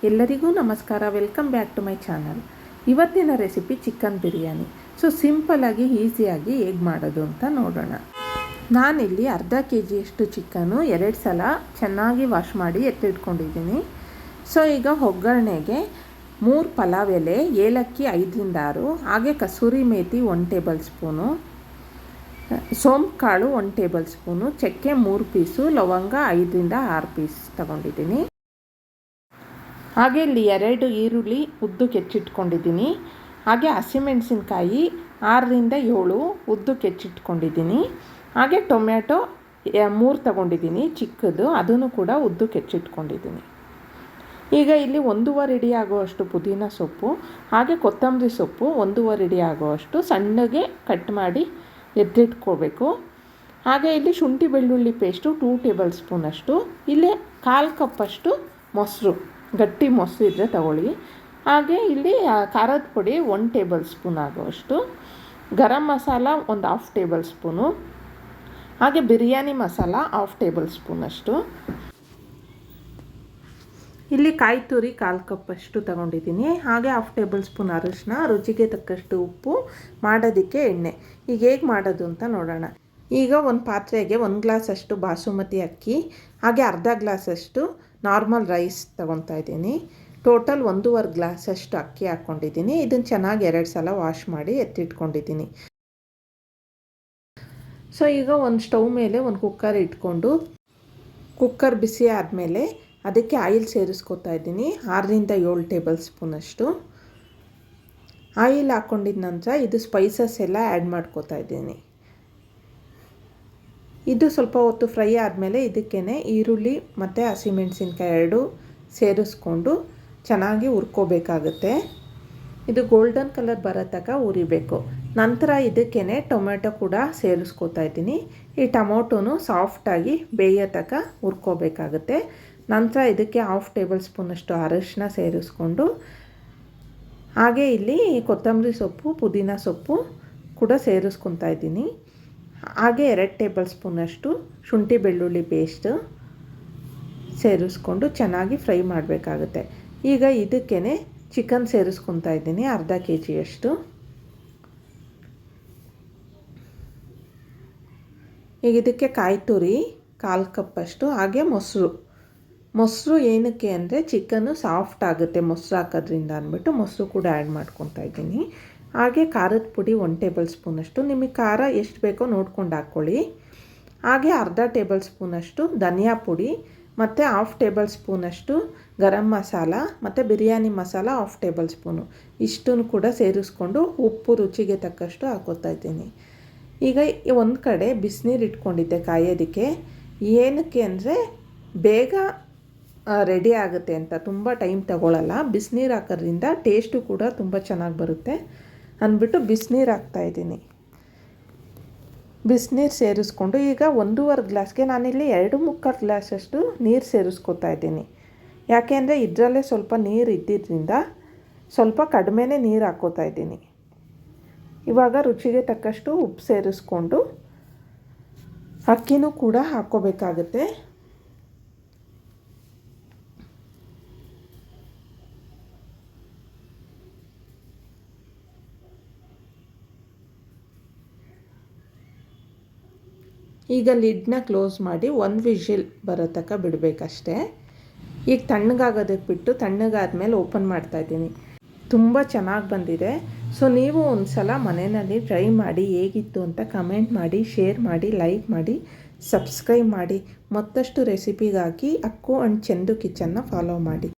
ಎಲ್ಲರಿಗೂ ನಮಸ್ಕಾರ. Welcome back to my channel. ಇವತ್ತಿನ ರೆಸಿಪಿ ಚಿಕನ್ ಬಿರಿಯಾನಿ. ಸೊ ಸಿಂಪಲ್ಲಾಗಿ ಈಸಿಯಾಗಿ ಹೇಗೆ ಮಾಡೋದು ಅಂತ ನೋಡೋಣ. ನಾನಿಲ್ಲಿ ಅರ್ಧ KGಯಷ್ಟು ಚಿಕನ್ನು 2 ಸಲ ಚೆನ್ನಾಗಿ ವಾಶ್ ಮಾಡಿ ಎತ್ತಿಟ್ಕೊಂಡಿದ್ದೀನಿ. ಸೊ ಈಗ ಒಗ್ಗರಣೆಗೆ 3 ಪಲಾವ್ ಎಲೆ, ಏಲಕ್ಕಿ 5ರಿಂದ 6, ಹಾಗೆ ಕಸೂರಿ ಮೇಥಿ 1 ಟೇಬಲ್ ಸ್ಪೂನು, ಸೋಂಪು ಕಾಳು 1 ಟೇಬಲ್ ಸ್ಪೂನು, ಚಕ್ಕೆ 3 ಪೀಸು, ಲವಂಗ 5ರಿಂದ 6 ಪೀಸ್ ತೊಗೊಂಡಿದ್ದೀನಿ. ಹಾಗೆ ಇಲ್ಲಿ 2 ಈರುಳ್ಳಿ ಉದ್ದಕ್ಕೆ ಹೆಚ್ಚಿಟ್ಕೊಂಡಿದ್ದೀನಿ. ಹಾಗೆ ಹಸಿಮೆಣಸಿನ್ಕಾಯಿ 6ರಿಂದ 7 ಉದ್ದಕ್ಕೆ ಹೆಚ್ಚಿಟ್ಕೊಂಡಿದ್ದೀನಿ. ಹಾಗೆ ಟೊಮ್ಯಾಟೊ 3 ತೊಗೊಂಡಿದ್ದೀನಿ ಚಿಕ್ಕದು, ಅದನ್ನು ಕೂಡ ಉದ್ದಕ್ಕೆ ಹೆಚ್ಚಿಟ್ಕೊಂಡಿದ್ದೀನಿ. ಈಗ ಇಲ್ಲಿ 1 ಹಿಡಿ ಆಗುವಷ್ಟು ಪುದೀನ ಸೊಪ್ಪು, ಹಾಗೆ ಕೊತ್ತಂಬರಿ ಸೊಪ್ಪು 1 ಹಿಡಿ ಆಗುವಷ್ಟು ಸಣ್ಣಗೆ ಕಟ್ ಮಾಡಿ ಎತ್ತಿಟ್ಕೋಬೇಕು. ಹಾಗೆ ಇಲ್ಲಿ ಶುಂಠಿ ಬೆಳ್ಳುಳ್ಳಿ ಪೇಸ್ಟು 2 ಟೇಬಲ್ ಸ್ಪೂನಷ್ಟು, ಇಲ್ಲೇ 1/4 ಕಪ್ಪಷ್ಟು ಮೊಸರು, ಗಟ್ಟಿ ಮೊಸರು ಇದ್ದರೆ ತಗೊಳ್ಳಿ. ಹಾಗೆ ಇಲ್ಲಿ ಖಾರದ ಪುಡಿ 1 ಟೇಬಲ್ ಸ್ಪೂನ್ ಆಗುವಷ್ಟು, ಗರಂ ಮಸಾಲ 1/2 ಟೇಬಲ್ ಸ್ಪೂನು, ಹಾಗೆ ಬಿರಿಯಾನಿ ಮಸಾಲ 1/2 ಟೇಬಲ್ ಸ್ಪೂನಷ್ಟು. ಇಲ್ಲಿ ಕಾಯಿ ತುರಿ 1/4 ಕಪ್ಪಷ್ಟು ತಗೊಂಡಿದ್ದೀನಿ. ಹಾಗೆ 1/2 ಟೇಬಲ್ ಸ್ಪೂನ್ ಅರಿಶಿನ, ರುಚಿಗೆ ತಕ್ಕಷ್ಟು ಉಪ್ಪು, ಮಾಡೋದಕ್ಕೆ ಎಣ್ಣೆ. ಈಗ ಹೇಗೆ ಮಾಡೋದು ಅಂತ ನೋಡೋಣ. ಈಗ ಒಂದು ಪಾತ್ರೆಗೆ 1 ಗ್ಲಾಸಷ್ಟು ಬಾಸುಮತಿ ಅಕ್ಕಿ, ಹಾಗೆ ಅರ್ಧ ಗ್ಲಾಸಷ್ಟು ನಾರ್ಮಲ್ ರೈಸ್ ತೊಗೊತಾ ಇದ್ದೀನಿ. ಟೋಟಲ್ 1.5 ಗ್ಲಾಸಷ್ಟು ಅಕ್ಕಿ ಹಾಕ್ಕೊಂಡಿದ್ದೀನಿ. ಇದನ್ನು ಚೆನ್ನಾಗಿ 2 ಸಲ ವಾಶ್ ಮಾಡಿ ಎತ್ತಿಟ್ಕೊಂಡಿದ್ದೀನಿ. ಸೊ ಈಗ ಒಂದು ಸ್ಟವ್ ಮೇಲೆ ಒಂದು ಕುಕ್ಕರ್ ಇಟ್ಕೊಂಡು, ಕುಕ್ಕರ್ ಬಿಸಿ ಆದಮೇಲೆ ಅದಕ್ಕೆ ಆಯಿಲ್ ಸೇರಿಸ್ಕೊತಾ ಇದ್ದೀನಿ. 6ರಿಂದ 7 ಟೇಬಲ್ ಸ್ಪೂನಷ್ಟು ಆಯಿಲ್ ಹಾಕ್ಕೊಂಡಿದ ನಂತರ ಇದು ಸ್ಪೈಸಸ್ ಎಲ್ಲ ಆ್ಯಡ್ ಮಾಡ್ಕೋತಾ ಇದ್ದೀನಿ. ಇದು ಸ್ವಲ್ಪ ಹೊತ್ತು ಫ್ರೈ ಆದಮೇಲೆ ಇದಕ್ಕೇ ಈರುಳ್ಳಿ ಮತ್ತು ಹಸಿಮೆಣಸಿನ್ಕಾಯಿ 2 ಸೇರಿಸ್ಕೊಂಡು ಚೆನ್ನಾಗಿ ಹುರ್ಕೋಬೇಕಾಗುತ್ತೆ. ಇದು ಗೋಲ್ಡನ್ ಕಲರ್ ಬರೋ ತನಕ ಹುರಿಬೇಕು. ನಂತರ ಇದಕ್ಕೇ ಟೊಮೆಟೊ ಕೂಡ ಸೇರಿಸ್ಕೋತಾ ಇದ್ದೀನಿ. ಈ ಟೊಮೊಟೊನು ಸಾಫ್ಟಾಗಿ ಬೇಯೋ ತನಕ ಹುರ್ಕೋಬೇಕಾಗುತ್ತೆ. ನಂತರ ಇದಕ್ಕೆ 1/2 ಟೇಬಲ್ ಸ್ಪೂನಷ್ಟು ಅರಿಶಿನ ಸೇರಿಸ್ಕೊಂಡು, ಹಾಗೆ ಇಲ್ಲಿ ಕೊತ್ತಂಬರಿ ಸೊಪ್ಪು, ಪುದೀನ ಸೊಪ್ಪು ಕೂಡ ಸೇರಿಸ್ಕೊತಾ ಇದ್ದೀನಿ. ಹಾಗೆ 2 ಟೇಬಲ್ ಸ್ಪೂನಷ್ಟು ಶುಂಠಿ ಬೆಳ್ಳುಳ್ಳಿ ಪೇಸ್ಟ್ ಸೇರಿಸ್ಕೊಂಡು ಚೆನ್ನಾಗಿ ಫ್ರೈ ಮಾಡಬೇಕಾಗುತ್ತೆ. ಈಗ ಇದಕ್ಕೇ ಚಿಕನ್ ಸೇರಿಸ್ಕೊತಾ ಇದ್ದೀನಿ, ಅರ್ಧ KGಯಷ್ಟು. ಈಗ ಇದಕ್ಕೆ ಕಾಯಿ ತುರಿ 1/4 ಕಪ್ಪಷ್ಟು, ಹಾಗೆ ಮೊಸರು ಏನಕ್ಕೆ ಅಂದರೆ ಚಿಕನ್ನು ಸಾಫ್ಟ್ ಆಗುತ್ತೆ ಮೊಸರು ಹಾಕೋದ್ರಿಂದ ಅಂದ್ಬಿಟ್ಟು ಮೊಸರು ಕೂಡ ಆ್ಯಡ್ ಮಾಡ್ಕೊತಾ ಇದ್ದೀನಿ. ಹಾಗೆ ಖಾರದ ಪುಡಿ 1 ಟೇಬಲ್ ಸ್ಪೂನಷ್ಟು, ನಿಮಗೆ ಖಾರ ಎಷ್ಟು ಬೇಕೋ ನೋಡ್ಕೊಂಡು ಹಾಕ್ಕೊಳ್ಳಿ. ಹಾಗೆ ಅರ್ಧ ಟೇಬಲ್ ಸ್ಪೂನಷ್ಟು ಧನಿಯಾ ಪುಡಿ ಮತ್ತು 1/2 ಟೇಬಲ್ ಸ್ಪೂನಷ್ಟು ಗರಂ ಮಸಾಲ ಮತ್ತು ಬಿರಿಯಾನಿ ಮಸಾಲ 1/2 ಟೇಬಲ್ ಸ್ಪೂನು, ಇಷ್ಟನ್ನು ಕೂಡ ಸೇರಿಸ್ಕೊಂಡು ಉಪ್ಪು ರುಚಿಗೆ ತಕ್ಕಷ್ಟು ಹಾಕೋತಾ ಇದ್ದೀನಿ. ಈಗ ಒಂದು ಕಡೆ ಬಿಸಿನೀರು ಇಟ್ಕೊಂಡಿದ್ದೆ ಕಾಯೋದಕ್ಕೆ. ಏನಕ್ಕೆ ಅಂದರೆ ಬೇಗ ರೆಡಿ ಆಗುತ್ತೆ ಅಂತ, ತುಂಬ ಟೈಮ್ ತಗೊಳ್ಳಲ್ಲ. ಬಿಸಿನೀರು ಹಾಕೋದ್ರಿಂದ ಟೇಸ್ಟು ಕೂಡ ತುಂಬ ಚೆನ್ನಾಗಿ ಬರುತ್ತೆ ಅಂದ್ಬಿಟ್ಟು ಬಿಸಿನೀರು ಹಾಕ್ತಾಯಿದ್ದೀನಿ. ಬಿಸಿನೀರು ಸೇರಿಸ್ಕೊಂಡು ಈಗ 1.5 ಗ್ಲಾಸ್ಗೆ ನಾನಿಲ್ಲಿ 2.75 ಗ್ಲಾಸಷ್ಟು ನೀರು ಸೇರಿಸ್ಕೊತಾ ಇದ್ದೀನಿ. ಯಾಕೆ ಅಂದರೆ ಇದರಲ್ಲೇ ಸ್ವಲ್ಪ ನೀರು ಇದ್ದಿದ್ದರಿಂದ ಸ್ವಲ್ಪ ಕಡಿಮೆನೇ ನೀರು ಹಾಕ್ಕೋತಾ ಇದ್ದೀನಿ. ಇವಾಗ ರುಚಿಗೆ ತಕ್ಕಷ್ಟು ಉಪ್ಪು ಸೇರಿಸ್ಕೊಂಡು ಅಕ್ಕಿನೂ ಕೂಡ ಹಾಕ್ಕೋಬೇಕಾಗುತ್ತೆ. ಈಗ ಲಿಡ್ನ ಕ್ಲೋಸ್ ಮಾಡಿ 1 ವಿಷಿಲ್ ಬರೋ ತನಕ ಬಿಡಬೇಕಷ್ಟೇ. ಈಗ ತಣ್ಣಗಾಗೋದಕ್ಕೆ ಬಿಟ್ಟು ತಣ್ಣಗಾದ್ಮೇಲೆ ಓಪನ್ ಮಾಡ್ತಾಯಿದ್ದೀನಿ. ತುಂಬ ಚೆನ್ನಾಗಿ ಬಂದಿದೆ. ಸೊ ನೀವು ಒಂದು ಸಲ ಮನೆಯಲ್ಲಿ ಟ್ರೈ ಮಾಡಿ ಹೇಗಿತ್ತು ಅಂತ ಕಮೆಂಟ್ ಮಾಡಿ, ಶೇರ್ ಮಾಡಿ, ಲೈಕ್ ಮಾಡಿ, ಸಬ್ಸ್ಕ್ರೈಬ್ ಮಾಡಿ. ಮತ್ತಷ್ಟು ರೆಸಿಪಿಗಾಗಿ ಅಕ್ಕು ಆ್ಯಂಡ್ ಚಂದು ಕಿಚನ್ನ ಫಾಲೋ ಮಾಡಿ.